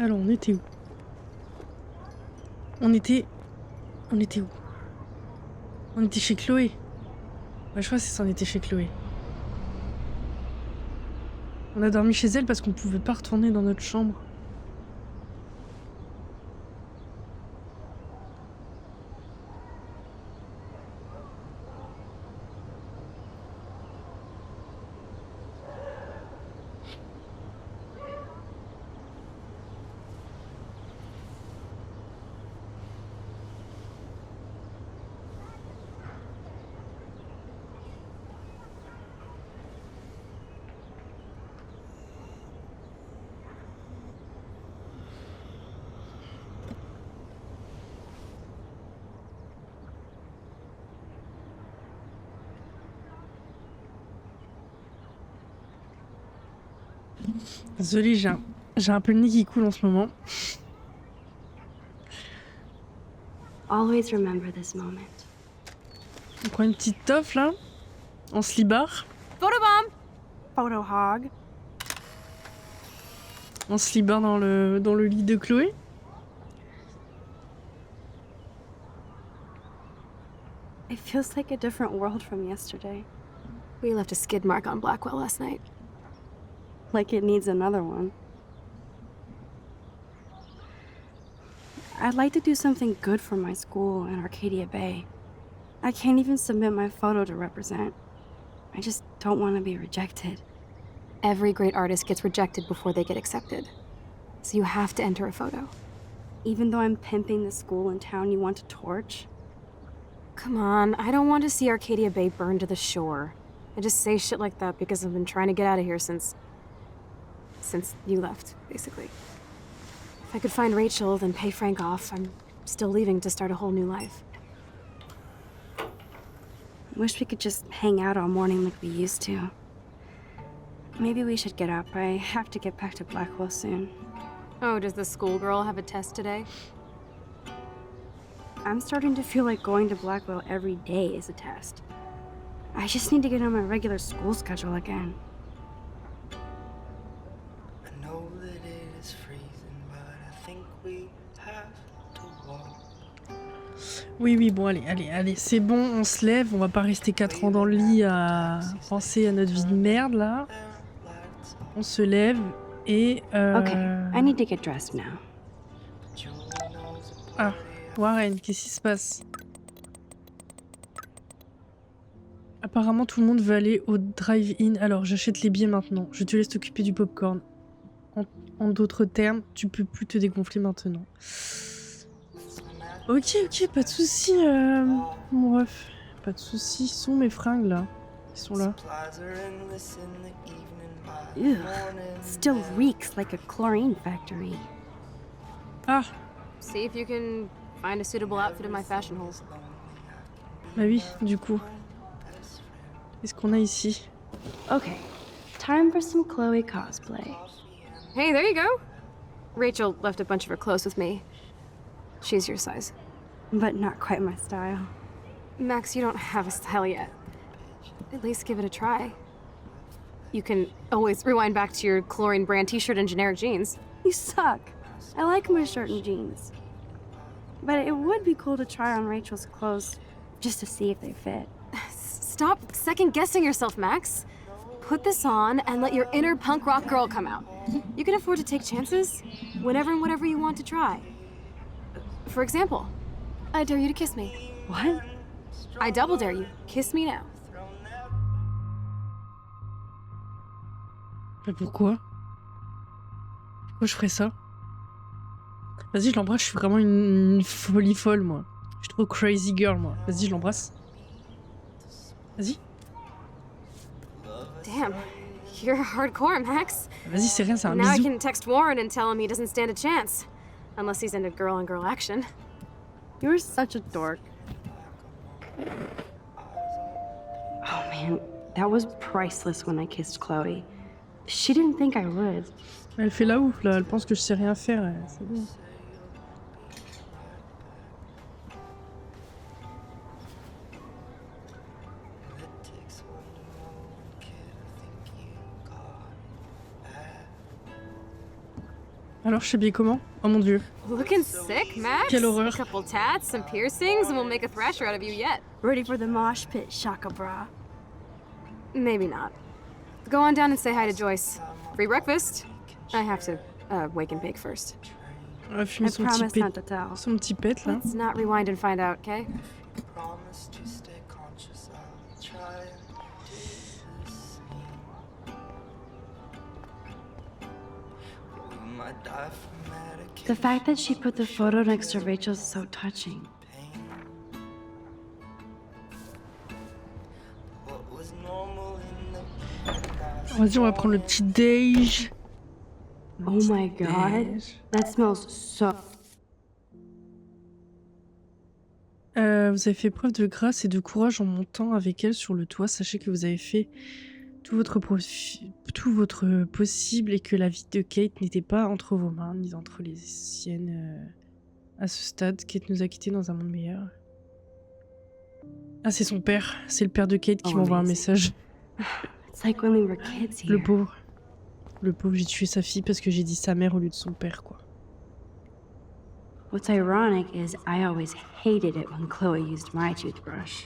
Alors, on était où? On était où? On était chez Chloé. Ouais, je crois que c'est ça, on était chez Chloé. On a dormi chez elle parce qu'on pouvait pas retourner dans notre chambre. Désolée, j'ai un peu le nez qui coule en ce moment. Always remember this moment. On prend une petite toffe là, en slibard. Photobomb! Photo hog. En slibard dans le lit de Chloé. It feels like a different world from yesterday. We left a skid mark on Blackwell last night. Like it needs another one. I'd like to do something good for my school in Arcadia Bay. I can't even submit my photo to represent. I just don't want to be rejected. Every great artist gets rejected before they get accepted. So you have to enter a photo. Even though I'm pimping the school in town you want to torch? Come on, I don't want to see Arcadia Bay burned to the shore. I just say shit like that because I've been trying to get out of here since you left, basically. If I could find Rachel, then pay Frank off, I'm still leaving to start a whole new life. Wish we could just hang out all morning like we used to. Maybe we should get up. I have to get back to Blackwell soon. Oh, does the schoolgirl have a test today? I'm starting to feel like going to Blackwell every day is a test. I just need to get on my regular school schedule again. I know that it is freezing, but I think we have to walk. Oui, bon, allez, c'est bon, on se lève, on va pas rester 4 ans dans le lit à penser à notre vie de merde, là. On se lève et... Okay, I need to get dressed now. Ah, Warren, qu'est-ce qui se passe? Apparemment, tout le monde veut aller au drive-in. Alors, j'achète les billets maintenant. Je te laisse t'occuper du popcorn. En d'autres termes, tu peux plus te dégonfler maintenant. Ok, pas de soucis, mon ref. Pas de soucis. Sont mes fringues, là. Ils sont là. Ew, still reeks like a chlorine factory. Ah, See if you can find a suitable outfit in my fashion holes. bah oui, du coup. Qu'est-ce qu'on a ici? Okay, time for some Chloe cosplay. Hey, there you go. Rachel left a bunch of her clothes with me. She's your size. But not quite my style. Max, you don't have a style yet. At least give it a try. You can always rewind back to your chlorine brand t-shirt and generic jeans. You suck. I like my shirt and jeans. But it would be cool to try on Rachel's clothes just to see if they fit. Stop second-guessing yourself, Max. Put this on and let your inner punk rock girl come out. You can afford to take chances whenever and whatever you want to try. For example, I dare you to kiss me. What? I double dare you. Kiss me now. Mais pourquoi? Pourquoi je ferais ça? Vas-y, je l'embrasse, je suis vraiment une folie folle, moi. Je suis trop crazy girl, moi. Vas-y, je l'embrasse. Vas-y. Damn, you're hardcore, Max. Vas-y, c'est rien, c'est un Now I bisou. can text Warren and tell him he doesn't stand a chance. Unless he's into girl-on-girl action. You're such a dork. Oh man, that was priceless when I kissed Chloe. She didn't think I would. Elle fait la ouf, là. Elle pense que je sais rien faire. C'est bon. Alors, je sais bien comment. Oh mon dieu. Looking sick, Max? Quelle horreur. A couple tats, some piercings, and we'll make a thrasher out of you yet. Ready for the mosh pit, Shaka Bra. Maybe not. Go on down and say hi to Joyce. Free breakfast? I have to, wake and bake first. On va fumer I son promise petit, not to tell. son petit pet, là. Let's not rewind and find out, okay? Promise to stay conscious. I'll try and do the same. We might die from medication. The fact that she put the photo next to Rachel's is so touching. What was normal in the Vas-y, on va prendre le petit déj. Oh my god, that smells so... Vous avez fait preuve de grâce et de courage en montant avec elle sur le toit. Sachez que vous avez fait tout votre possible et que la vie de Kate n'était pas entre vos mains, ni entre les siennes. À ce stade, Kate nous a quittés dans un monde meilleur. Ah, c'est son père. C'est le père de Kate qui m'envoie un message. It's like when we were kids here. Le pauvre. Le pauvre, j'ai tué sa fille parce que j'ai dit sa mère au lieu de son père, quoi. What's ironic is I always hated it when Chloe used my toothbrush.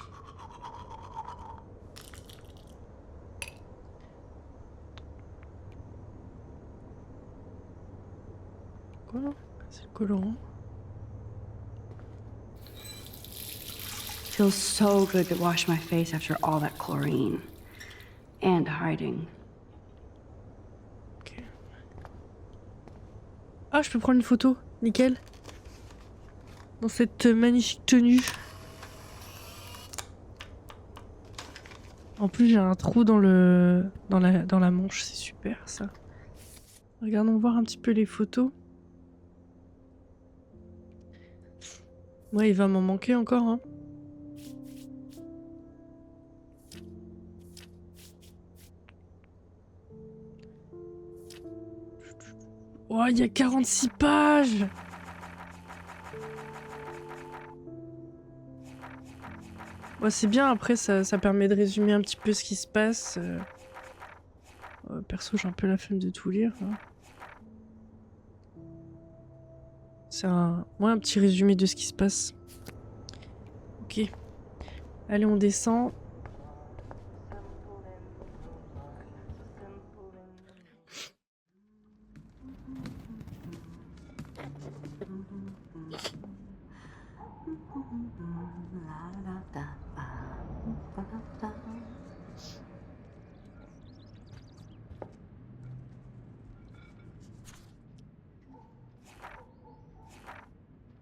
Quoi? C'est le colorant. Feels so good to wash my face after all that chlorine. And hiding. Ok. Ah, je peux prendre une photo. Nickel. Dans cette magnifique tenue. En plus, j'ai un trou dans la manche. C'est super, ça. Regardons voir un petit peu les photos. Ouais, il va m'en manquer encore, hein. Oh, il y a 46 pages! Ouais, c'est bien, après ça permet de résumer un petit peu ce qui se passe. Perso, j'ai un peu la flemme de tout lire. Hein. C'est un petit résumé de ce qui se passe. Ok. Allez, on descend.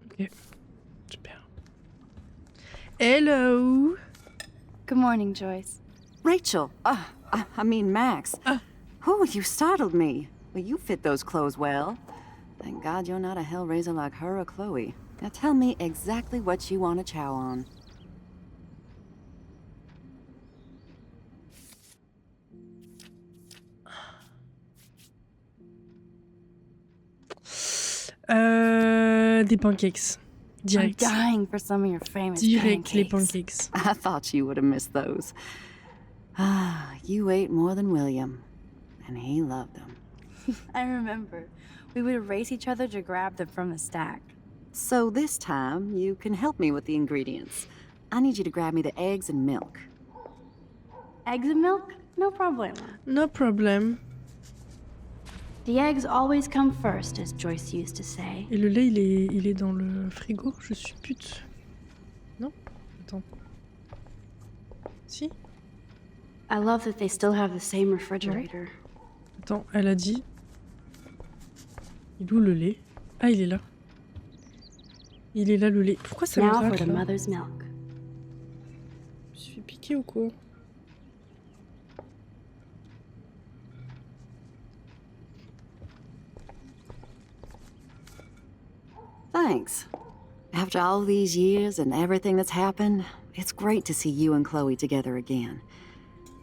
Ok, super. Hello. Good morning, Joyce. Rachel, I mean Max. Oh, you startled me. Well, you fit those clothes well. Thank God you're not a hellraiser like her or Chloe. Now tell me exactly what you want to chow on. Des pancakes. Direct. I'm dying for some of your famous Direct les pancakes. pancakes. I thought you would have missed those. Ah, you ate more than William, and he loved them. I remember. We would race each other to grab them from the stack. So this time, you can help me with the ingredients. I need you to grab me the eggs and milk. Eggs and milk? No problem. No problem. The eggs always come first, as Joyce used to say. Et le lait, il est dans le frigo, je suis pute. Non? Attends. Si? I love that they still have the same refrigerator. Attends, elle a dit. Il est où le lait? Ah, il est là. Il est là le lait. Pourquoi ça me Now for gratte the là? mother's milk. Je me suis fait piquer ou quoi? Thanks. After all these years and everything that's happened, it's great to see you and Chloe together again.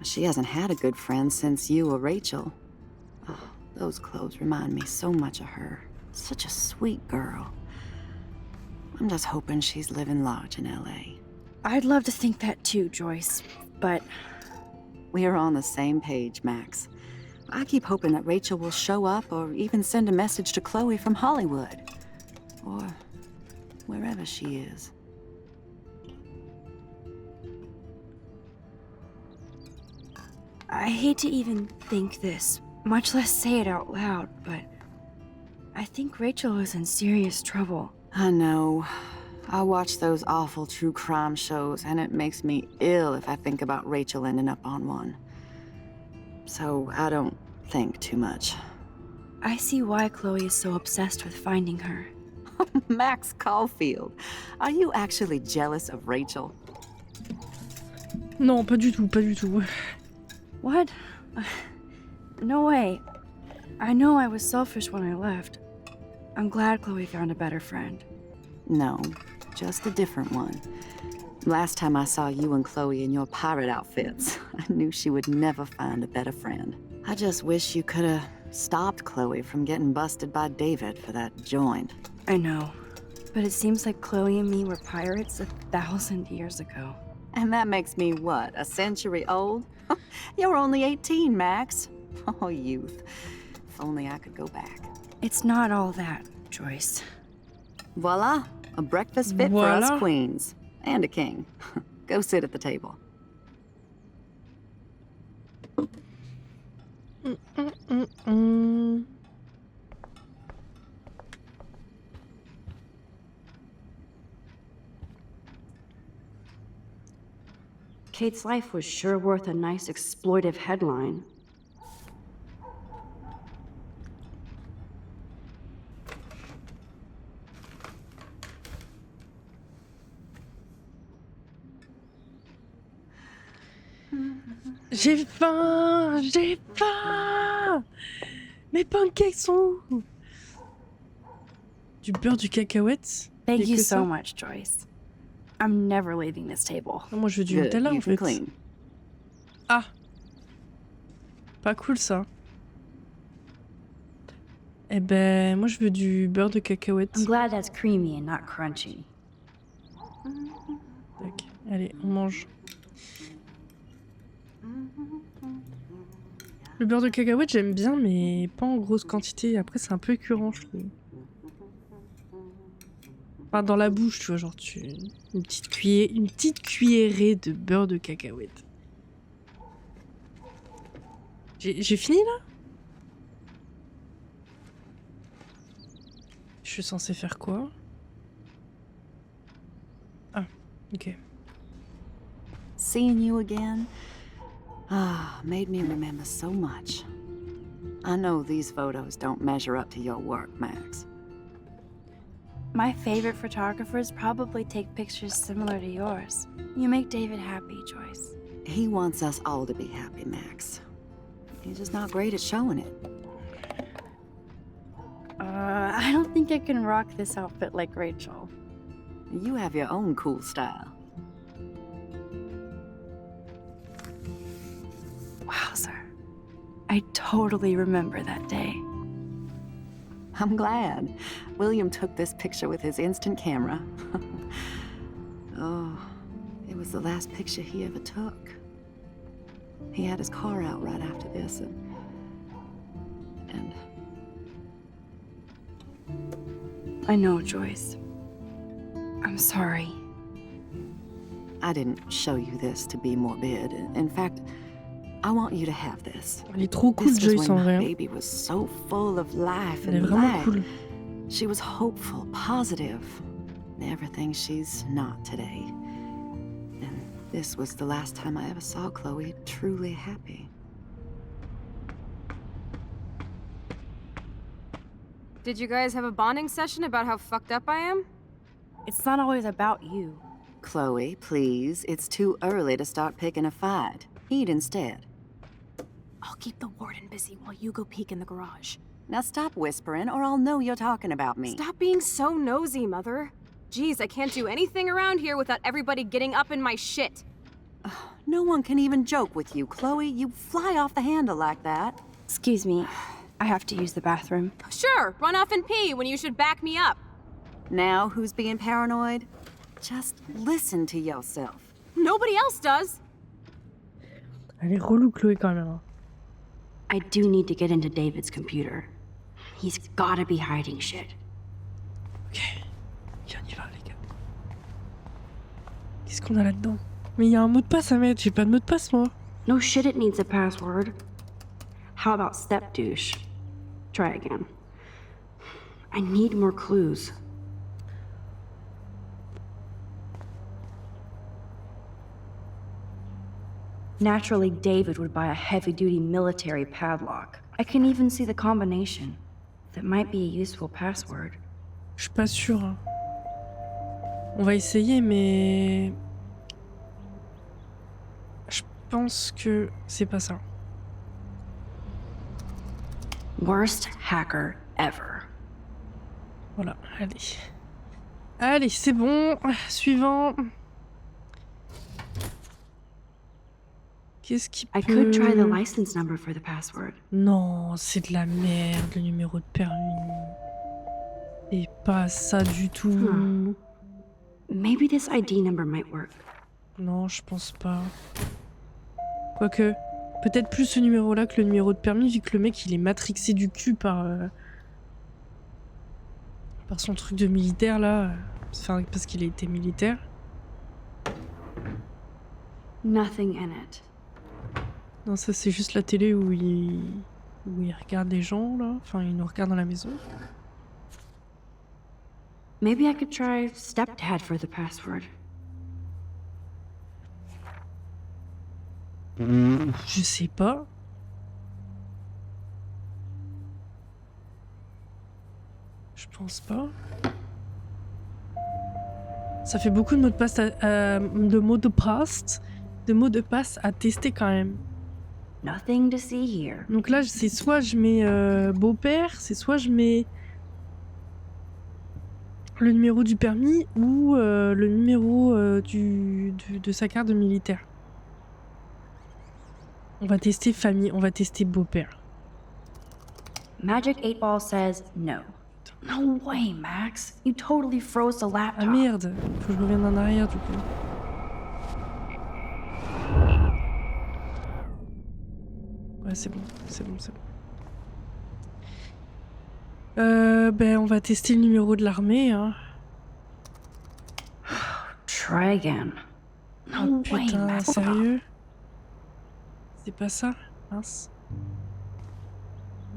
She hasn't had a good friend since you or Rachel. Oh, those clothes remind me so much of her. Such a sweet girl. I'm just hoping she's living large in LA. I'd love to think that too, Joyce. But We are on the same page, Max. I keep hoping that Rachel will show up or even send a message to Chloe from Hollywood. Or wherever she is. I hate to even think this, much less say it out loud, but I think Rachel is in serious trouble. I know. I watch those awful true crime shows, and it makes me ill if I think about Rachel ending up on one. So I don't think too much. I see why Chloe is so obsessed with finding her. Max Caulfield, are you actually jealous of Rachel? Non, pas du tout, pas du tout. What? No way. I know I was selfish when I left. I'm glad Chloe found a better friend. No, just a different one. Last time I saw you and Chloe in your pirate outfits, I knew she would never find a better friend. I just wish you could have stopped Chloe from getting busted by David for that joint. I know, but it seems like Chloe and me were pirates 1,000 years ago. And that makes me what, a century old? You're only 18, Max. Oh, youth. If only I could go back. It's not all that, Joyce. Voila, a breakfast fit for Voila. us queens. And a king. Go sit at the table. Kate's life was sure worth a nice exploitive headline. J'ai faim, j'ai faim. Mes pancakes sont où? Du beurre, du cacahuète. Thank Et you que so ça? much, Joyce. I'm never leaving this table. Non, moi je veux du Good, Nutella en you can fait. clean. Ah, pas cool ça. Eh ben, moi je veux du beurre de cacahuète. I'm glad that's creamy and not crunchy. Tac. Allez, on mange. Le beurre de cacahuète j'aime bien, mais pas en grosse quantité. Après c'est un peu écœurant, je trouve. Enfin, dans la bouche, tu vois, genre une petite cuillerée de beurre de cacahuète. J'ai fini là? Je suis censée faire quoi? Ah, ok. Seeing you again, made me remember so much. I know these photos don't measure up to your work, Max. My favorite photographers probably take pictures similar to yours. You make David happy, Joyce. He wants us all to be happy, Max. He's just not great at showing it. I don't think I can rock this outfit like Rachel. You have your own cool style. Wowzer. I totally remember that day. I'm glad. William took this picture with his instant camera. Oh, it was the last picture he ever took. He had his car out right after this, and I know, Joyce. I'm sorry. I didn't show you this to be morbid. In fact, I want you to have this. Elle est trop cool, This was Joyce, when en my vrai. baby was so full of life Elle est and vraiment light. cool. She was hopeful, positive, everything she's not today. And this was the last time I ever saw Chloe truly happy. Did you guys have a bonding session about how fucked up I am? It's not always about you. Chloe, please, it's too early to start picking a fight. Eat instead. I'll keep the warden busy while you go peek in the garage. Now stop whispering or I'll know you're talking about me. Stop being so nosy, Mother. Jeez, I can't do anything around here without everybody getting up in my shit. No one can even joke with you, Chloe. You fly off the handle like that. Excuse me. I have to use the bathroom. Sure, run off and pee when you should back me up. Now who's being paranoid? Just listen to yourself. Nobody else does. Elle est relou, Chloé, quand même. Hein. I do need to get into David's computer. He's gotta be hiding shit. Ok. Ok, on y va, les gars. Qu'est-ce qu'on a là-dedans? Mais il y a un mot de passe à mettre. J'ai pas de mot de passe, moi. No shit, it needs a password. How about step douche? Try again. I need more clues. Naturally, David would buy a heavy-duty military padlock. I can even see the combination. That might be a useful password. Je suis pas sûre. Hein. On va essayer, mais... Je pense que c'est pas ça. Worst hacker ever. Voilà, allez. Allez, c'est bon. Suivant. Qu'est-ce qui peut... I could try the license number for the password. Non, c'est de la merde, le numéro de permis. Et pas ça du tout. Maybe this ID number might work. Non, je pense pas. Quoique, peut-être plus ce numéro-là que le numéro de permis, vu que le mec, il est matrixé du cul par son truc de militaire, là. Enfin, parce qu'il a été militaire. Nothing in it. Non, ça, c'est juste la télé où il regarde les gens, là. Enfin, il nous regarde dans la maison. Maybe I could try stepdad for the password. Je sais pas. Je pense pas. Ça fait beaucoup de mots de passe de mots de passe à tester quand même. Nothing to see here. Donc là, c'est soit je mets beau-père, c'est soit je mets le numéro du permis ou le numéro de sa carte de militaire. On va tester famille, on va tester beau-père. Magic 8 Ball says no. No way, Max. You totally froze the laptop. Ah merde, faut que je revienne en arrière du coup. Ouais, c'est bon, c'est bon, c'est bon. Ben, on va tester le numéro de l'armée, hein. Try again. Oh No way, putain, Max. sérieux? C'est pas ça? Mince.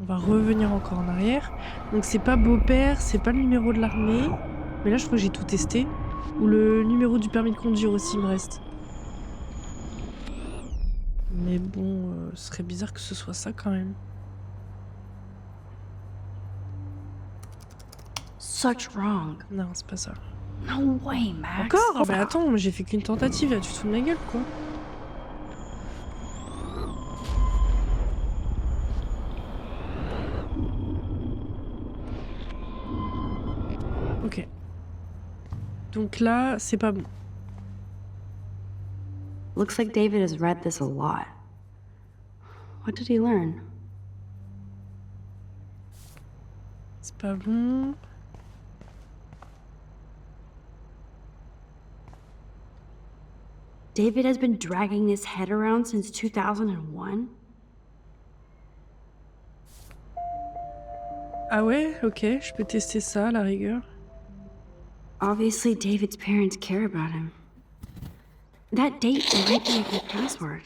On va revenir encore en arrière. Donc c'est pas beau-père, c'est pas le numéro de l'armée. Mais là, je crois que j'ai tout testé. Ou le numéro du permis de conduire aussi, il me reste. Mais bon, ce serait bizarre que ce soit ça quand même. Such wrong. Non, c'est pas ça. No way, Max. Encore? Bah attends, mais j'ai fait qu'une tentative là, tu te fous de ma gueule quoi. Ok. Donc là, c'est pas bon. Looks like David has read this a lot. What did he learn? C'est pas bon. David has been dragging his head around since 2001? Ah ouais, ok, je peux tester ça à la rigueur. Obviously, David's parents care about him. That date might be a good password.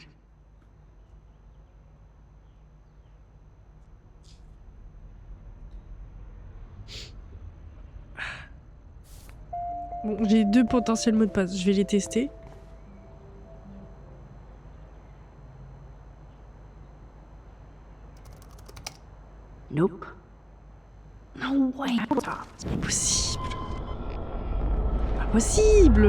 Bon, j'ai deux potentiels mots de passe, je vais les tester. Nope. No way. C'est pas possible. Pas possible.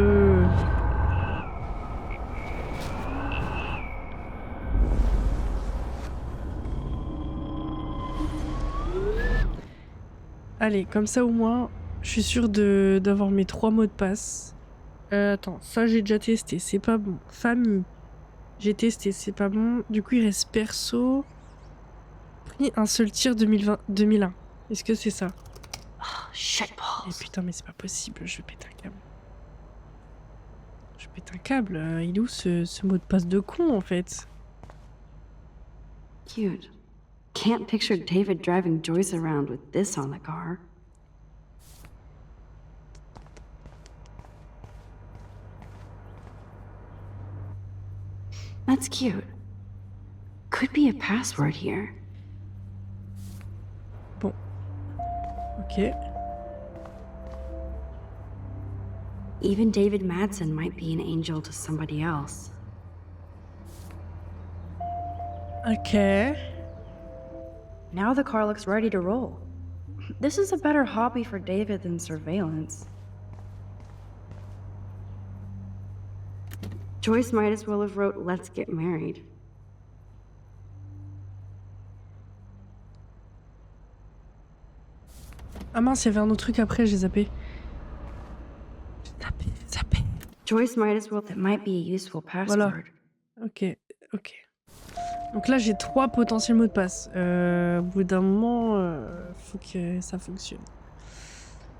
Allez, comme ça au moins, je suis sûre d'avoir mes 3 mots de passe. Attends, ça j'ai déjà testé, c'est pas bon. Famille, j'ai testé, c'est pas bon. Du coup, il reste perso. Pris un seul tir 2001. Est-ce que c'est ça? Oh, shit Eh balls. putain, mais c'est pas possible, je pète un câble. Je pète un câble. Il est où ce mot de passe de con en fait? Cute. Can't picture David driving Joyce around with this on the car. That's cute. Could be a password here. Bon. Ok. Even David Madsen might be an angel to somebody else. Ok. Now the car looks ready to roll. This is a better hobby for David than surveillance. Joyce might as well have wrote "Let's get married." Ah mince, il y avait un autre truc après, j'ai zappé. Zappé. Joyce might as well. That might be a useful password. Voilà. Ok. Donc là, j'ai 3 potentiels mots de passe. Au bout d'un moment, faut que ça fonctionne.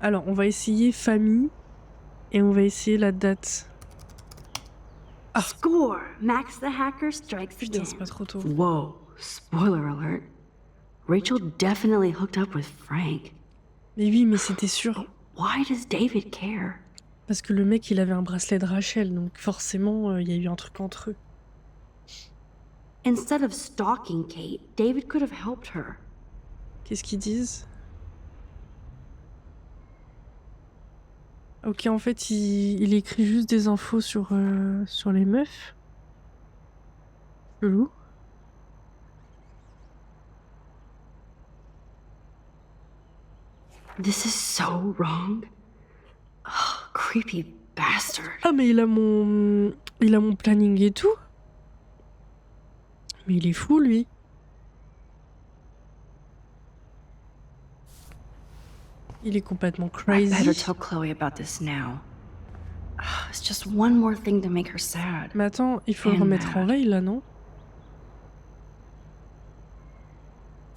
Alors, on va essayer famille et on va essayer la date. Ah. Score! Max the hacker strikes Putain, again. c'est pas trop tôt. Whoa! Spoiler alert. Rachel definitely hooked up with Frank. Mais oui, mais c'était sûr. Why does David care? Parce que le mec, il avait un bracelet de Rachel, donc forcément, il y a eu un truc entre eux. Instead of stalking Kate, David could have helped her. Qu'est-ce qu'ils disent? Ok, en fait, il écrit juste des infos sur les meufs. Chelou. This is so wrong. Oh, creepy bastard. Ah, mais il a mon planning et tout. Mais il est fou, lui. Il est complètement I better crazy. tell Chloe about this now. It's just one more thing to make her sad. Mais attends, il faut le And remettre en mad. veille, là, non?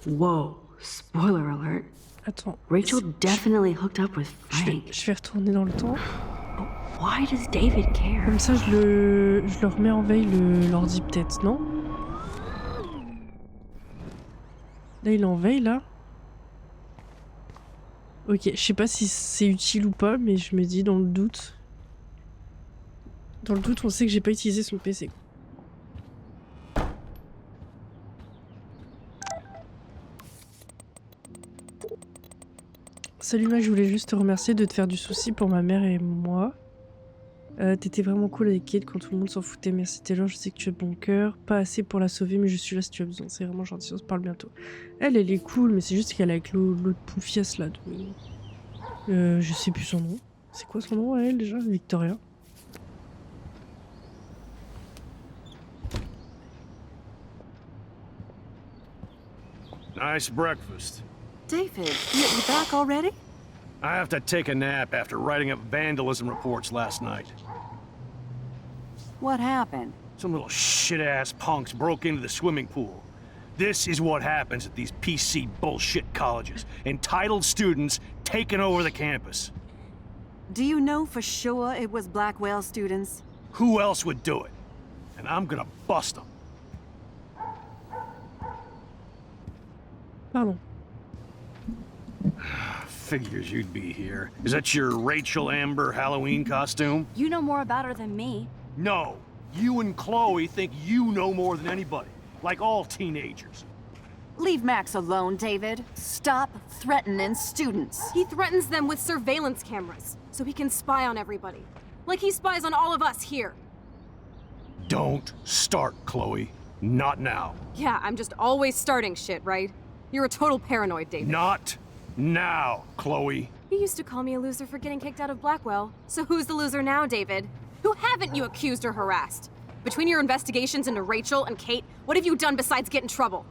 Whoa! Spoiler alert. Attends. Rachel definitely hooked up with Je vais, Frank. je vais retourner dans le temps. But why does David care? Comme ça, je le remets en veille, l'ordi, peut-être, non? Là, il est en veille, là. Ok, je sais pas si c'est utile ou pas, mais je me dis dans le doute. Dans le doute, on sait que j'ai pas utilisé son PC. Salut Max, je voulais juste te remercier de te faire du souci pour ma mère et moi. T'étais vraiment cool avec Kate quand tout le monde s'en foutait. Merci Taylor, je sais que tu as de bon cœur. Pas assez pour la sauver, mais je suis là si tu as besoin. C'est vraiment gentil, on se parle bientôt. Elle est cool, mais c'est juste qu'elle est avec l'autre poufiasse là. Je sais plus son nom. C'est quoi son nom à elle déjà? Victoria. Nice breakfast. David, you back already? I have to take a nap after writing up vandalism reports last night. What happened? Some little shit-ass punks broke into the swimming pool. This is what happens at these PC bullshit colleges. Entitled students taking over the campus. Do you know for sure it was Blackwell students? Who else would do it? And I'm gonna bust them. Pardon. Figures you'd be here. Is that your Rachel Amber Halloween costume? You know more about her than me. No. You and Chloe think you know more than anybody. Like all teenagers. Leave Max alone, David. Stop threatening students. He threatens them with surveillance cameras, so he can spy on everybody. Like he spies on all of us here. Don't start, Chloe. Not now. Yeah, I'm just always starting shit, right? You're a total paranoid, David. Not now, Chloe. You used to call me a loser for getting kicked out of Blackwell. So who's the loser now, David? Who haven't you accused or harassed? Between your investigations into Rachel and Kate, what have you done besides get in trouble?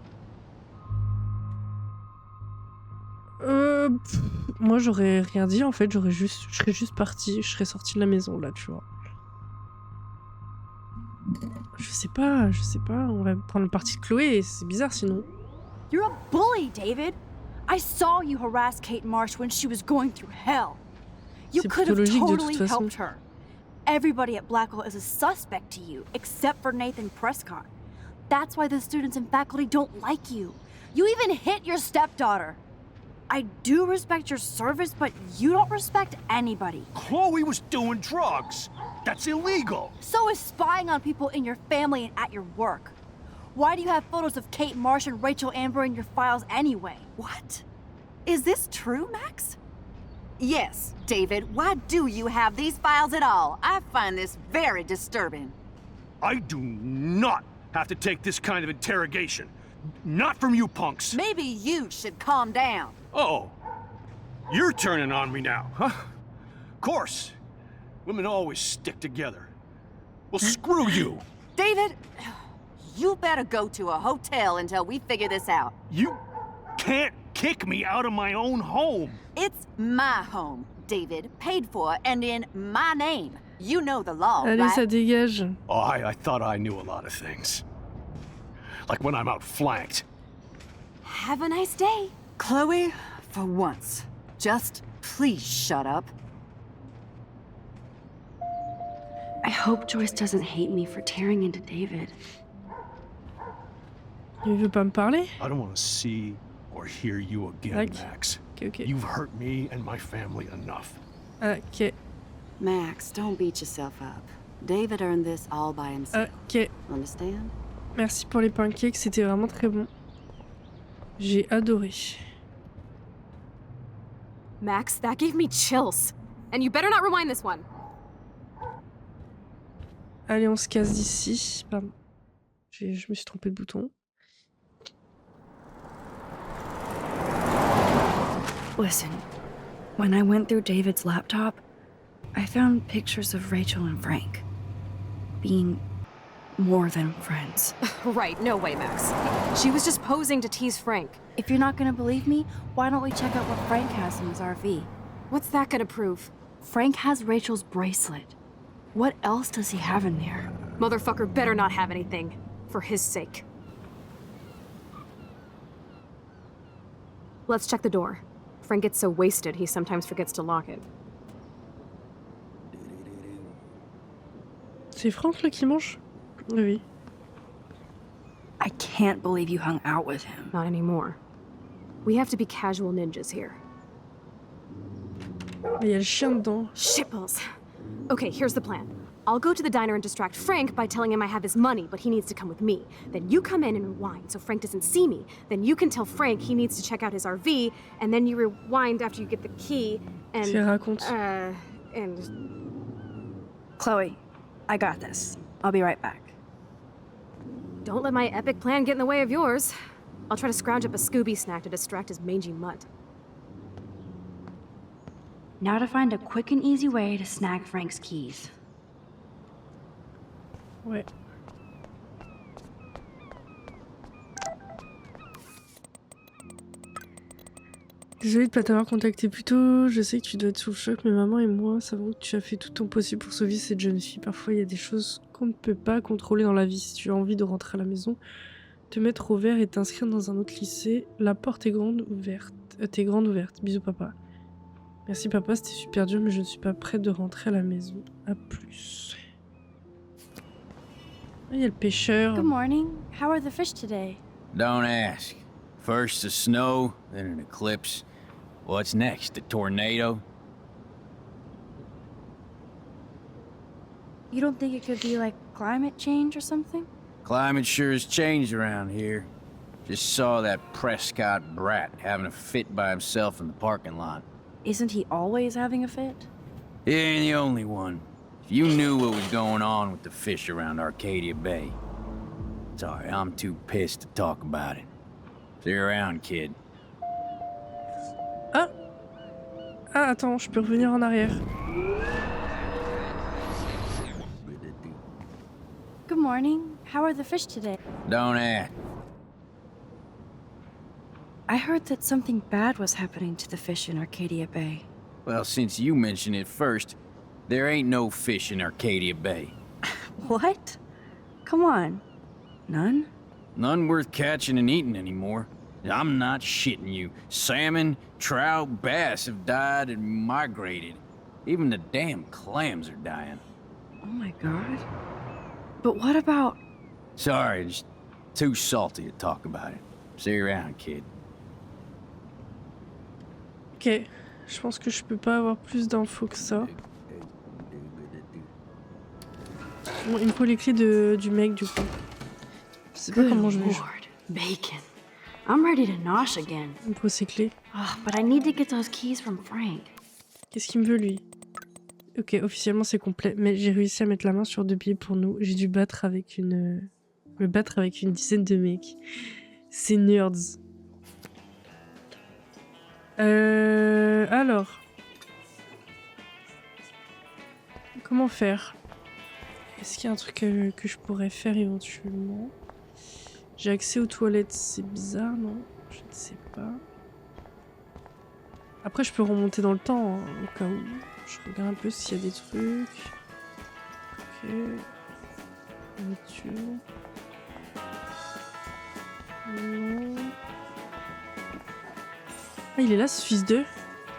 Moi j'aurais rien dit en fait, je serais juste partie, je serais sortie de la maison là, tu vois. Je sais pas, on va prendre le parti de Chloé, c'est bizarre sinon. You're a bully, David. I saw you harass Kate Marsh when she was going through hell. You C'est could have plutôt logique de totally toute façon. helped her. Everybody at Blackwell is a suspect to you, except for Nathan Prescott. That's why the students and faculty don't like you. You even hit your stepdaughter. I do respect your service, but you don't respect anybody. Chloe was doing drugs. That's illegal. So is spying on people in your family and at your work. Why do you have photos of Kate Marsh and Rachel Amber in your files anyway? What? Is this true, Max? Yes, David, why do you have these files at all? I find this very disturbing. I do not have to take this kind of interrogation. Not from you punks. Maybe you should calm down. Oh, you're turning on me now, huh? Of course. Women always stick together. Well, screw you. David, you better go to a hotel until we figure this out. You can't kick me out of my own home. It's my home, David, paid for and in my name. You know the law, Allez, right? ça dégage. Oh, I thought I knew a lot of things. Like when I'm outflanked. Have a nice day. Chloe, for once, just please shut up. I hope Joyce doesn't hate me for tearing into David. Il veut pas me parler? I don't want to see or hear you again, Like- Max. Ok. You've hurt me and my family enough. Ok. Max, don't beat yourself up. David earned this all by himself. Ok. Understand? Merci pour les pancakes, c'était vraiment très bon. J'ai adoré. Max, that gave me chills. And you better not rewind this one. Allez, on se casse d'ici. Pardon. Je me suis trompé de bouton. Listen, when I went through David's laptop, I found pictures of Rachel and Frank being more than friends. Right, no way, Max. She was just posing to tease Frank. If you're not gonna believe me, why don't we check out what Frank has in his RV? What's that gonna prove? Frank has Rachel's bracelet. What else does he have in there? Motherfucker better not have anything. For his sake. Let's check the door. Frank gets so wasted, he sometimes forgets to lock it. C'est Franck là qui mange? Oui. I can't believe you hung out with him. Not anymore. We have to be casual ninjas here. Il y a le chien dedans. Shitballs. Okay, here's the plan. I'll go to the diner and distract Frank by telling him I have his money, but he needs to come with me. Then you come in and rewind so Frank doesn't see me. Then you can tell Frank he needs to check out his RV, and then you rewind after you get the key, and... C'est raconte. and... Chloe, I got this. I'll be right back. Don't let my epic plan get in the way of yours. I'll try to scrounge up a Scooby snack to distract his mangy mutt. Now to find a quick and easy way to snag Frank's keys. Ouais. Désolée de pas t'avoir contacté plus tôt, je sais que tu dois être sous le choc, mais maman et moi savons que tu as fait tout ton possible pour sauver cette jeune fille. Parfois il y a des choses qu'on ne peut pas contrôler dans la vie. Si tu as envie de rentrer à la maison, te mettre au vert et t'inscrire dans un autre lycée, la porte est grande ouverte. T'es grande ouverte. Bisous papa. Merci papa, c'était super dur, mais je ne suis pas prête de rentrer à la maison. À plus. Ah, il y a le pêcheur. Good morning. How are the fish today? Don't ask. First the snow, then an eclipse. What's next? A tornado? You don't think it could be like climate change or something? Climate sure has changed around here. Just saw that Prescott brat having a fit by himself in the parking lot. Isn't he always having a fit? He ain't the only one. If you knew what was going on with the fish around Arcadia Bay. Sorry, I'm too pissed to talk about it. See you around, kid. Ah! Ah, attends, je peux revenir en arrière. Good morning. How are the fish today? Don't ask. I heard that something bad was happening to the fish in Arcadia Bay. Well, since you mentioned it first, there ain't no fish in Arcadia Bay. What? Come on. None? None worth catching and eating anymore. I'm not shitting you. Salmon, trout, bass have died and migrated. Even the damn clams are dying. Oh my god. But what about... Sorry, just too salty to talk about it. See you around, kid. Ok, je pense que je peux pas avoir plus d'infos que ça. Bon, il me faut les clés du mec du coup. Je sais pas comment je vais jouer. Bacon. I'm ready to nosh again. Il me faut ses clés. Oh, but I need to get those keys from Frank. Qu'est-ce qu'il me veut lui? Ok, officiellement c'est complet, mais j'ai réussi à mettre la main sur 2 pieds pour nous. J'ai dû me battre avec une dizaine de mecs. C'est nerds. Alors. Comment faire? Est-ce qu'il y a un truc que je pourrais faire éventuellement? J'ai accès aux toilettes, c'est bizarre, non? Je ne sais pas. Après, je peux remonter dans le temps, hein, au cas où. Je regarde un peu s'il y a des trucs. Ok. Voiture. Non. Ah, il est là, ce fils de...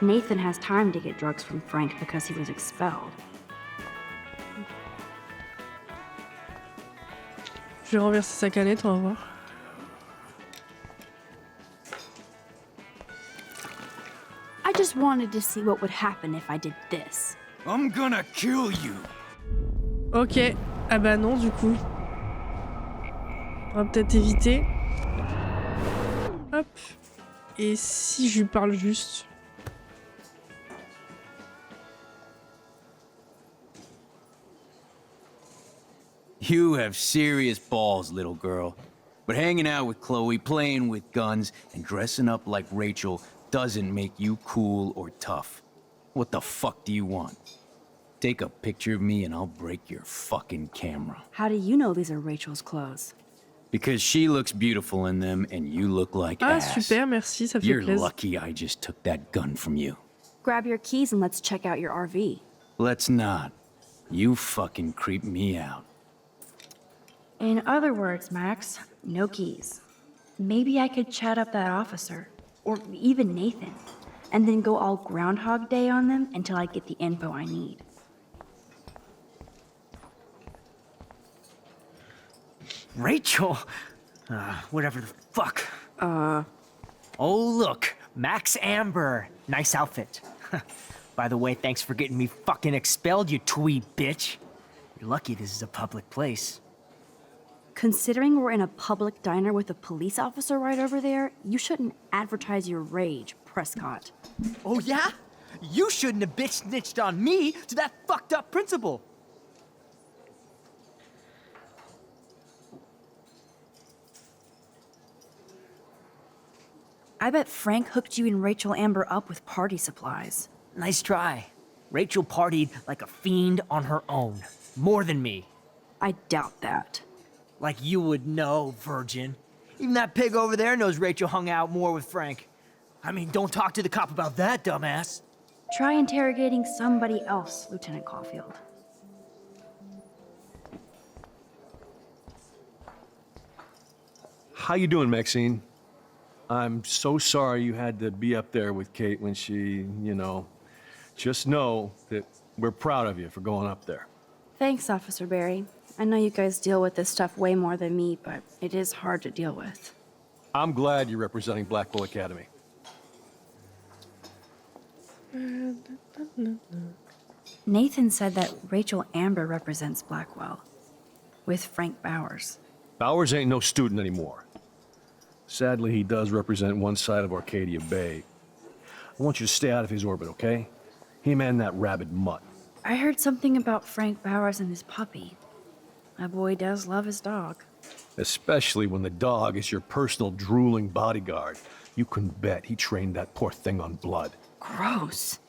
Nathan has time to get drugs from Frank because he was expelled. Je vais renverser sa canette, on va voir. I just wanted to see what would happen if I did this. I'm gonna kill you. Ok. Ah bah non, du coup. On va peut-être éviter. Hop. Et si je lui parle juste? You have serious balls, little girl. But hanging out with Chloe, playing with guns, and dressing up like Rachel doesn't make you cool or tough. What the fuck do you want? Take a picture of me and I'll break your fucking camera. How do you know these are Rachel's clothes? Because she looks beautiful in them and you look like ass. Super, merci, ça fait You're plaisir. lucky I just took that gun from you. Grab your keys and let's check out your RV. Let's not. You fucking creep me out. In other words, Max, no keys. Maybe I could chat up that officer, or even Nathan, and then go all Groundhog Day on them until I get the info I need. Rachel? Whatever the fuck. Oh, look. Max Amber. Nice outfit. By the way, thanks for getting me fucking expelled, you twee bitch. You're lucky this is a public place. Considering we're in a public diner with a police officer right over there, you shouldn't advertise your rage, Prescott. Oh, yeah? You shouldn't have bitch snitched on me to that fucked up principal. I bet Frank hooked you and Rachel Amber up with party supplies. Nice try. Rachel partied like a fiend on her own. More than me. I doubt that. Like you would know, virgin. Even that pig over there knows Rachel hung out more with Frank. I mean, don't talk to the cop about that, dumbass. Try interrogating somebody else, Lieutenant Caulfield. How you doing, Maxine? I'm so sorry you had to be up there with Kate when she, just know that we're proud of you for going up there. Thanks, Officer Barry. I know you guys deal with this stuff way more than me, but it is hard to deal with. I'm glad you're representing Blackwell Academy. Nathan said that Rachel Amber represents Blackwell, with Frank Bowers. Bowers ain't no student anymore. Sadly, he does represent one side of Arcadia Bay. I want you to stay out of his orbit, okay? Him and that rabid mutt. I heard something about Frank Bowers and his puppy. My boy does love his dog. Especially when the dog is your personal drooling bodyguard. You can bet he trained that poor thing on blood. Gross.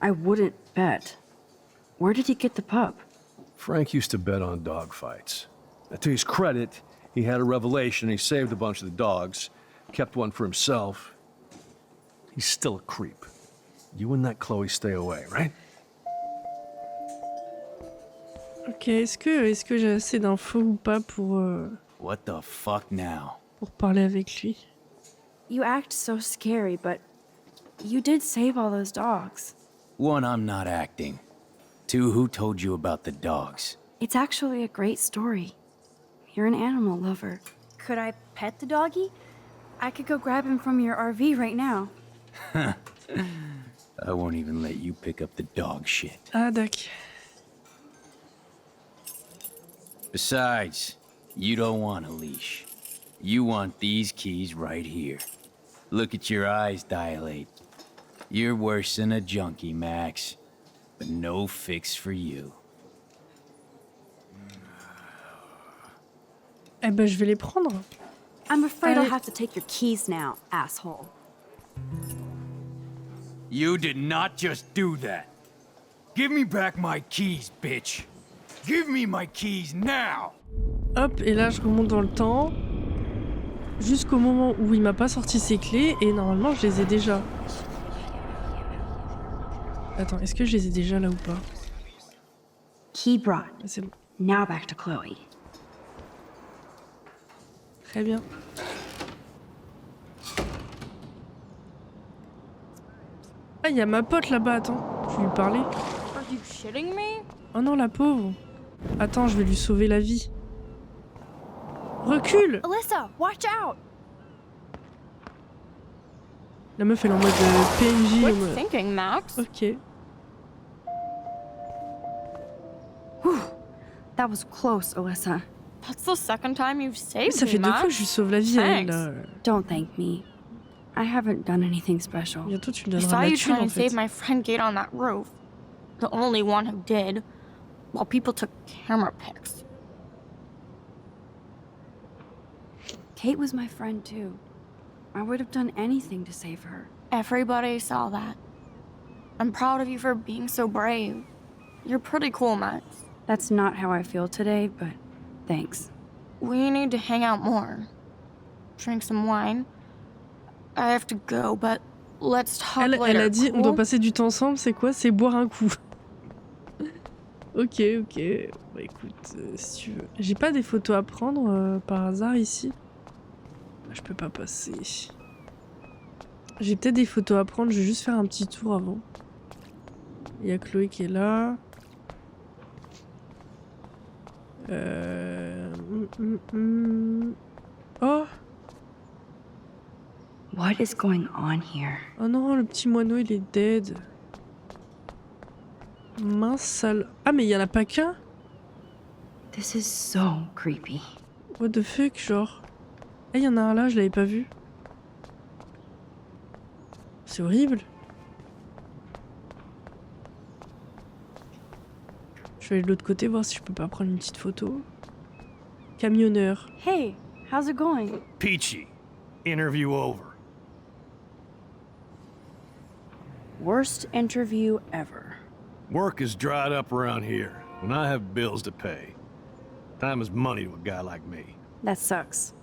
I wouldn't bet. Where did he get the pup? Frank used to bet on dog fights. Now, to his credit, he had a revelation. He saved a bunch of the dogs, kept one for himself. He's still a creep. You and that Chloe stay away, right? Ok, est-ce que j'ai assez d'infos ou pas pour What the fuck now? pour parler avec lui? You act so scary, but you did save all those dogs. One, I'm not acting. Two, who told you about the dogs? It's actually a great story. You're an animal lover. Could I pet the doggy? I could go grab him from your RV right now. I won't even let you pick up the dog shit. Ah, d'accord. Besides, you don't want a leash. You want these keys right here. Look at your eyes dilate. You're worse than a junkie, Max. But no fix for you. Eh ben, je vais les prendre. I'm afraid I'll Allez. have to take your keys now, asshole. You did not just do that. Give me back my keys, bitch. Give me my keys now. Hop, et là, je remonte dans le temps. Jusqu'au moment où il m'a pas sorti ses clés. Et normalement, je les ai déjà. Attends, est-ce que je les ai déjà là ou pas? Key brought. Ah, c'est bon. Now back to Chloe. Très bien. Ah, il y a ma pote là-bas, attends. Je vais lui parler. Are you shitting me? Oh non, la pauvre. Attends, je vais lui sauver la vie. Recule! Alyssa, watch out! La meuf, elle est en mode PNJ. Quick en mode... thinking, Max. Ok. That was close, Alyssa. That's the second time you've saved Ça me, fait 2 fois que Max. je lui sauve la vie à elle. Thanks. Là. Don't thank me. I haven't done anything special. Bientôt, tu me I donneras saw la you thune, try en and fait. save my friend Kate on that roof. The only one who did. While people took camera pics. Kate was my friend too. I would have done anything to save her. Everybody saw that. I'm proud of you for being so brave. You're pretty cool, Max. That's not how I feel today, but thanks. We need to hang out more. Drink some wine. I have to go, but let's talk Elle later. a dit, on doit cool? passer du temps ensemble, c'est quoi? C'est boire un coup. Ok, ok. Bah écoute, si tu veux. J'ai pas des photos à prendre par hasard ici. Je peux pas passer. J'ai peut-être des photos à prendre, je vais juste faire un petit tour avant. Il y a Chloé qui est là. Oh! What is going on here? Oh non, le petit moineau il est dead. Mince sale. Ah mais il y en a pas qu'un? This is so creepy. What the fuck, genre? Ah, il y en a un là, je l'avais pas vu. C'est horrible. Je vais aller de l'autre côté voir si je peux pas prendre une petite photo. Camionneur. Hey, how's it going? Peachy. Interview over. Worst interview ever. Work is dried up around here, and I have bills to pay. Time is money to a guy like me. That sucks.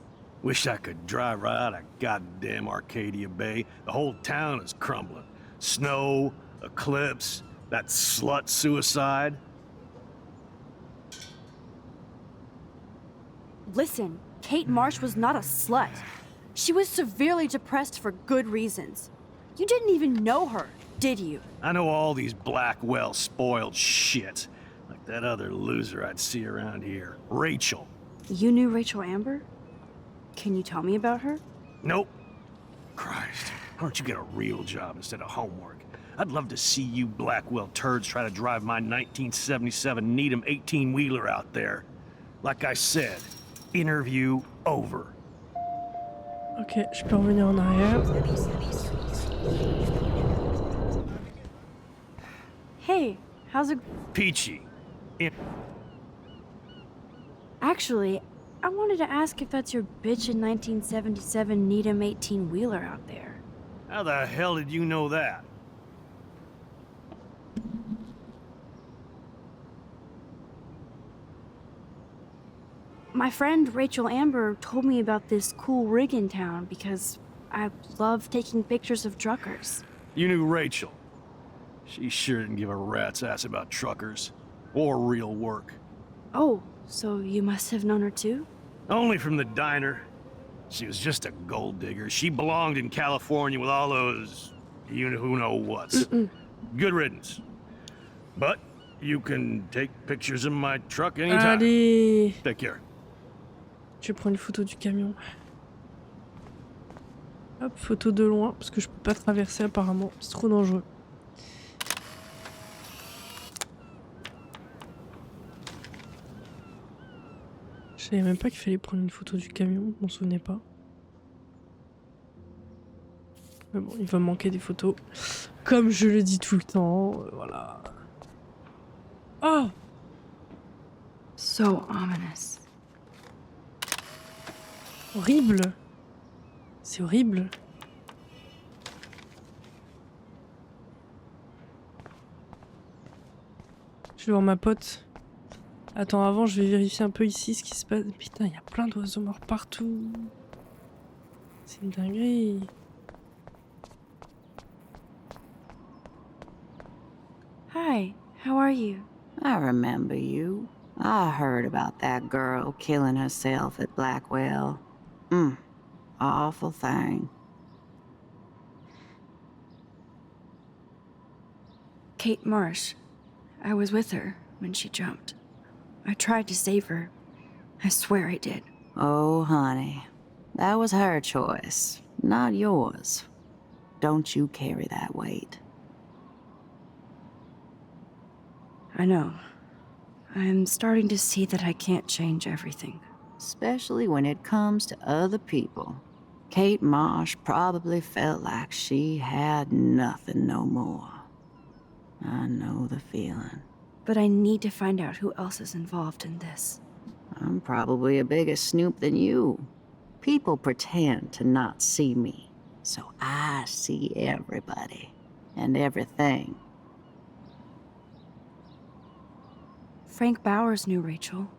Wish I could drive right out of goddamn Arcadia Bay. The whole town is crumbling. Snow, eclipse, that slut suicide. Listen, Kate Marsh was not a slut. She was severely depressed for good reasons. You didn't even know her, did you? I know all these Blackwell spoiled shit. Like that other loser I'd see around here. Rachel. You knew Rachel Amber? Can you tell me about her? Nope. Christ, why don't you get a real job instead of homework? I'd love to see you Blackwell turds try to drive my 1977 Needham 18-wheeler out there. Like I said, interview over. Ok, je peux revenir en arrière. Hey, how's it... Peachy. Actually, I wanted to ask if that's your bitchin' 1977 Needham 18-wheeler out there. How the hell did you know that? My friend Rachel Amber told me about this cool rig in town because I love taking pictures of truckers. You knew Rachel. She sure didn't give a rat's ass about truckers. Or real work. Oh, so you must have known her too? Only from the diner. She was just a gold digger. She belonged in California with all those... you know who know whats. Good riddance. But you can take pictures of my truck anytime. Allez! Take care. Je vais prendre une photo du camion. Hop, photo de loin, parce que je peux pas traverser apparemment, c'est trop dangereux. Je savais même pas qu'il fallait prendre une photo du camion, je m'en souvenais pas. Mais bon, il va me manquer des photos. Comme je le dis tout le temps, voilà. Oh! So ominous. Horrible! C'est horrible. Je vais voir ma pote. Attends, avant, je vais vérifier un peu ici ce qui se passe. Putain, il y a plein d'oiseaux morts partout. C'est une dinguerie. Hi, how are you? I remember you. I heard about that girl killing herself at Blackwell. Awful thing. Kate Marsh. I was with her when she jumped. I tried to save her. I swear I did. Oh, honey. That was her choice, not yours. Don't you carry that weight. I know. I'm starting to see that I can't change everything. Especially when it comes to other people. Kate Marsh probably felt like she had nothing no more. I know the feeling. But I need to find out who else is involved in this. I'm probably a bigger snoop than you. People pretend to not see me, so I see everybody and everything. Frank Bowers knew Rachel.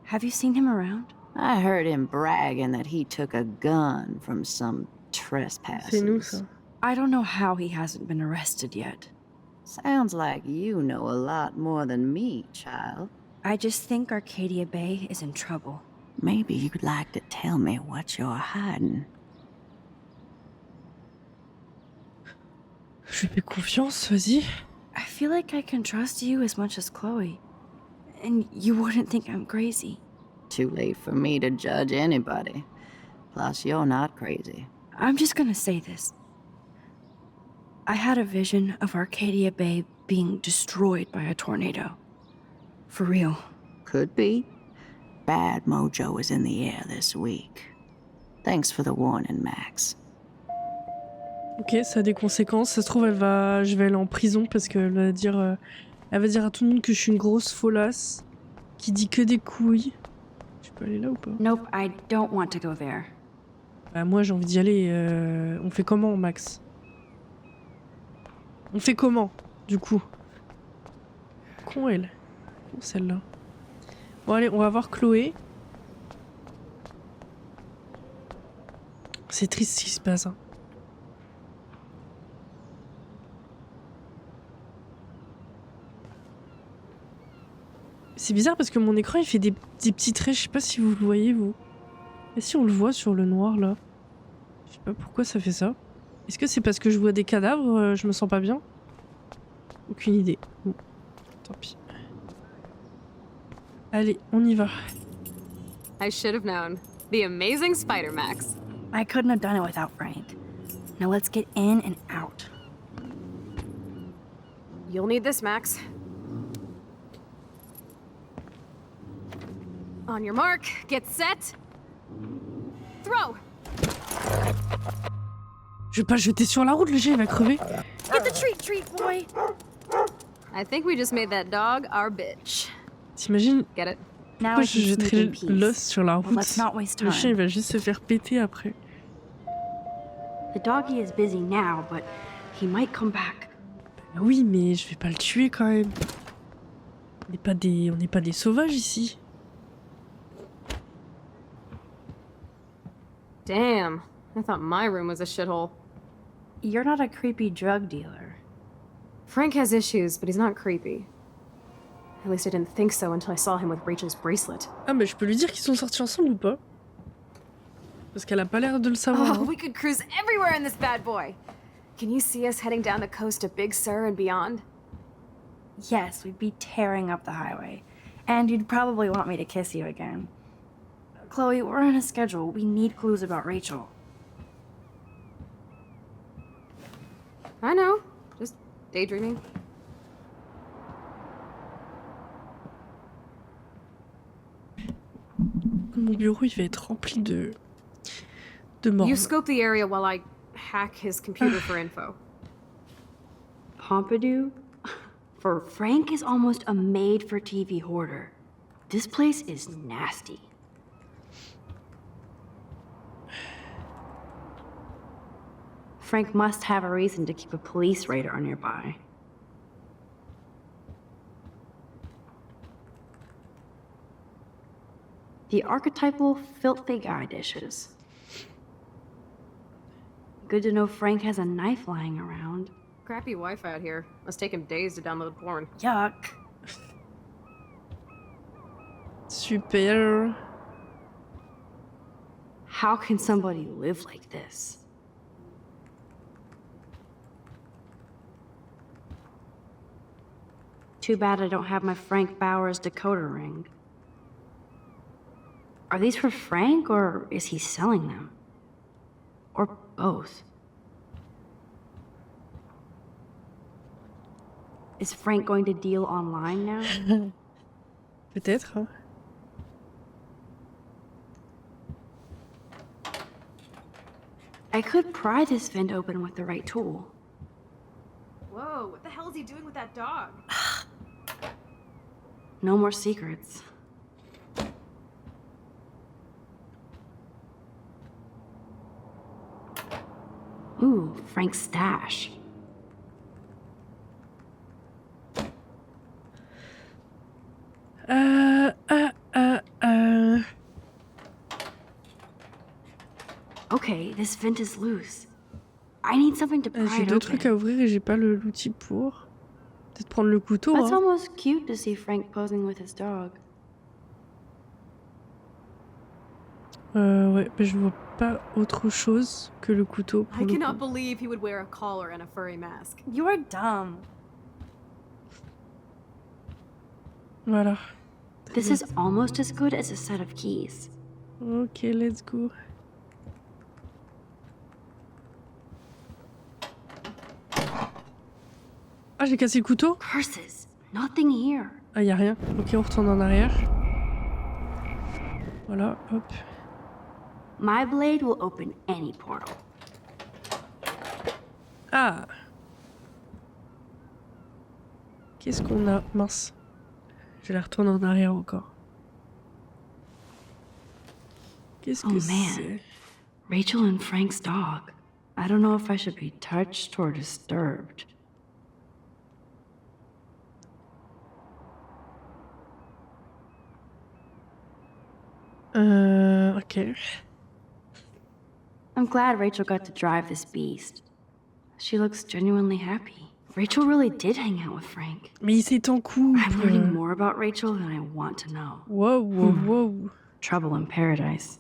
Have you seen him around? I heard him bragging that he took a gun from some trespassers. C'est nous, ça. I don't know how he hasn't been arrested yet. Sounds like you know a lot more than me, child. I just think Arcadia Bay is in trouble. Maybe you'd like to tell me what you're hiding. Je lui fais confiance, vas-y. I feel like I can trust you as much as Chloe. And you wouldn't think I'm crazy. Too late for me to judge anybody. Plus, you're not crazy. I'm just gonna say this. I had a vision of Arcadia Bay being destroyed by a tornado. For real. Could be. Bad mojo is in the air this week. Thanks for the warning, Max. Ok, ça a des conséquences. Ça se trouve, je vais aller en prison parce qu'elle va dire à tout le monde que je suis une grosse folasse qui dit que des couilles. Je peux aller là ou pas? Nope, I don't want to go there. Bah moi j'ai envie d'y aller. On fait comment, Max? On fait comment, du coup? Con elle. Con celle-là. Bon allez, on va voir Chloé. C'est triste ce qui se passe. Hein. C'est bizarre parce que mon écran il fait des petits traits, je sais pas si vous le voyez vous. Et si on le voit sur le noir là? Je sais pas pourquoi ça fait ça. Est-ce que c'est parce que je vois des cadavres, je me sens pas bien? Aucune idée. Bon, tant pis. Allez, on y va. I should have known. The amazing Spider Max. I couldn't have done it without Frank. Now let's get in and out. You'll need this, Max. On your mark, get set. Throw! Je vais pas le jeter sur la route, le jet il va crever. Get the treat, boy! I think we just made that dog our bitch. T'imagines Get it? Now pourquoi I je can sneak jetterais in peace. l'os sur la Well, route? let's not waste Le chien il time. va juste se faire péter après. The doggy is busy now, but he might come back. Bah oui, mais je vais pas le tuer quand même. On n'est pas des sauvages ici. Damn, I thought my room was a shithole. You're not a creepy drug dealer. Frank has issues, but he's not creepy. At least I didn't think so until I saw him with Rachel's bracelet. Ah mais je peux lui dire qu'ils sont sortis ensemble ou pas? Parce qu'elle a pas l'air de le savoir. Oh, hein. we could cruise everywhere in this bad boy. Can you see us heading down the coast to Big Sur and beyond? Yes, we'd be tearing up the highway. And you'd probably want me to kiss you again. Chloe, we're on a schedule. We need clues about Rachel. I know. Just daydreaming. Mon bureau, il va être rempli de morts. You scope the area while I hack his computer for info. Pompidou? For Frank is almost a made-for-TV hoarder. This place is nasty. Frank must have a reason to keep a police radar nearby. The archetypal filthy guy dishes. Good to know Frank has a knife lying around. Crappy Wi-Fi out here. Must take him days to download porn. Yuck. Super. How can somebody live like this? Too bad I don't have my Frank Bowers decoder ring. Are these for Frank, or is he selling them? Or both? Is Frank going to deal online now? Peut-être. Hein. I could pry this vent open with the right tool. Whoa, what the hell is he doing with that dog? No more secrets. Ooh, Frank's stash. Okay, this vent is loose. I need something to pry J'ai it deux open. trucs à ouvrir et j'ai pas l'outil pour. Peut-être prendre le couteau. That's Hein. almost cute to see Frank posing with his dog. Ouais, mais je vois pas autre chose que le couteau pour I le cannot coup. believe he would wear a collar and a furry mask. You're dumb. Voilà. This is almost as good as a set of keys. Ok, let's go. Ah, j'ai cassé le couteau? Curses! Nothing here. Ah, y a rien. Ok, on retourne en arrière. Voilà, hop. My blade will open any portal. Ah! Qu'est-ce qu'on a? Mince. Je vais la retourner en arrière encore. Qu'est-ce que Oh, c'est? man. Rachel and Frank's dog. I don't know if I should be touched or disturbed. Ok. I'm glad Rachel got to drive this beast. She looks genuinely happy. Rachel really did hang out with Frank. Mais il s'est en couple. I'm learning more about Rachel than I want to know. Wow, wow, wow. Trouble in paradise.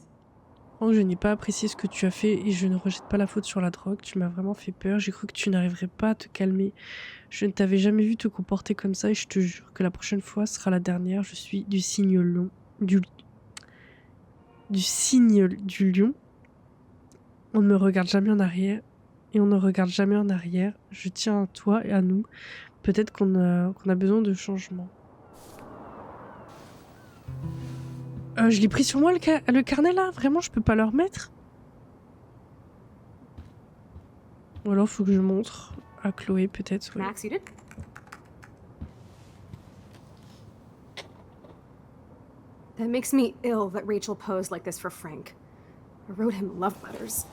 Franck, je n'ai pas apprécié ce que tu as fait et je ne rejette pas la faute sur la drogue. Tu m'as vraiment fait peur. J'ai cru que tu n'arriverais pas à te calmer. Je ne t'avais jamais vu te comporter comme ça et je te jure que la prochaine fois sera la dernière. Je suis du signe long. Du signe du lion. On ne me regarde jamais en arrière et on ne regarde jamais en arrière. Je tiens à toi et à nous. Peut-être qu'on a besoin de changement. Je l'ai pris sur moi le carnet là. Vraiment, je peux pas le remettre. Ou alors faut que je montre à Chloé peut-être. Ouais. Max, you did? That makes me ill that Rachel posed like this for Frank. I wrote him love letters.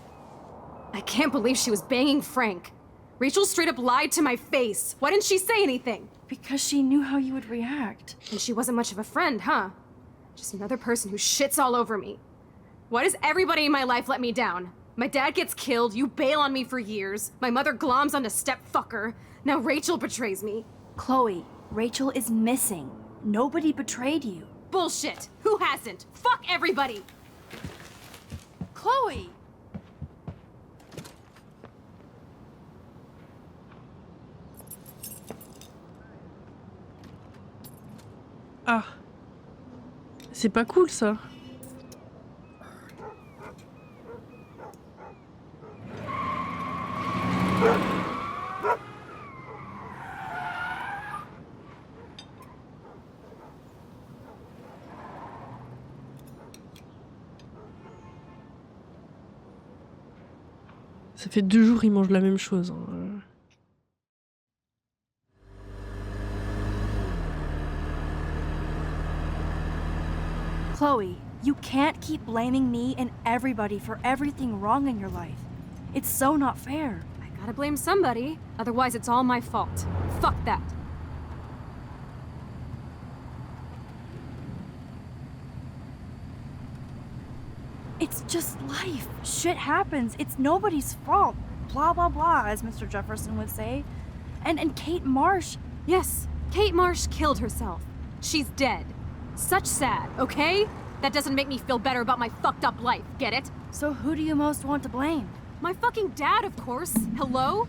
I can't believe she was banging Frank. Rachel straight up lied to my face. Why didn't she say anything? Because she knew how you would react. And she wasn't much of a friend, huh? Just another person who shits all over me. Why does everybody in my life let me down? My dad gets killed, you bail on me for years, my mother gloms onto stepfucker, now Rachel betrays me. Chloe, Rachel is missing. Nobody betrayed you. Bullshit! Who hasn't? Fuck everybody! Chloe! Ah. C'est pas cool ça. Ça fait 2 jours, ils mangent la même chose. Hein. Chloe, you can't keep blaming me and everybody for everything wrong in your life. It's so not fair. I gotta blame somebody, otherwise it's all my fault. Fuck that. It's just life. Shit happens. It's nobody's fault. Blah, blah, blah, as Mr. Jefferson would say. And Kate Marsh... Yes, Kate Marsh killed herself. She's dead. Such sad, okay? That doesn't make me feel better about my fucked up life, get it? So who do you most want to blame? My fucking dad, of course. Hello?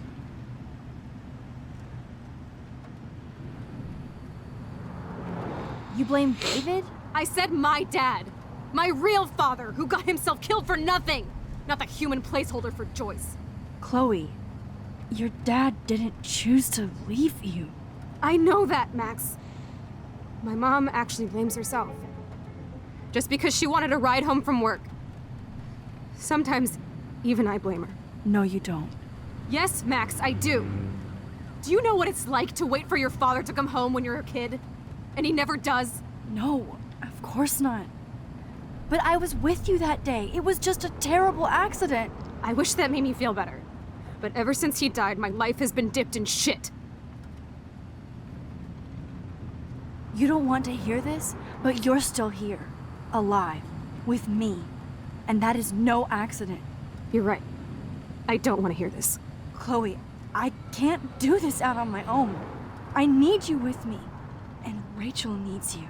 You blame David? I said my dad. My real father, who got himself killed for nothing. Not the human placeholder for Joyce. Chloe, your dad didn't choose to leave you. I know that, Max. My mom actually blames herself. Just because she wanted a ride home from work. Sometimes, even I blame her. No, you don't. Yes, Max, I do. Do you know what it's like to wait for your father to come home when you're a kid? And he never does? No, of course not. But I was with you that day. It was just a terrible accident. I wish that made me feel better. But ever since he died, my life has been dipped in shit. You don't want to hear this, but you're still here. Alive. With me. And that is no accident. You're right. I don't want to hear this. Chloe, I can't do this out on my own. I need you with me. And Rachel needs you.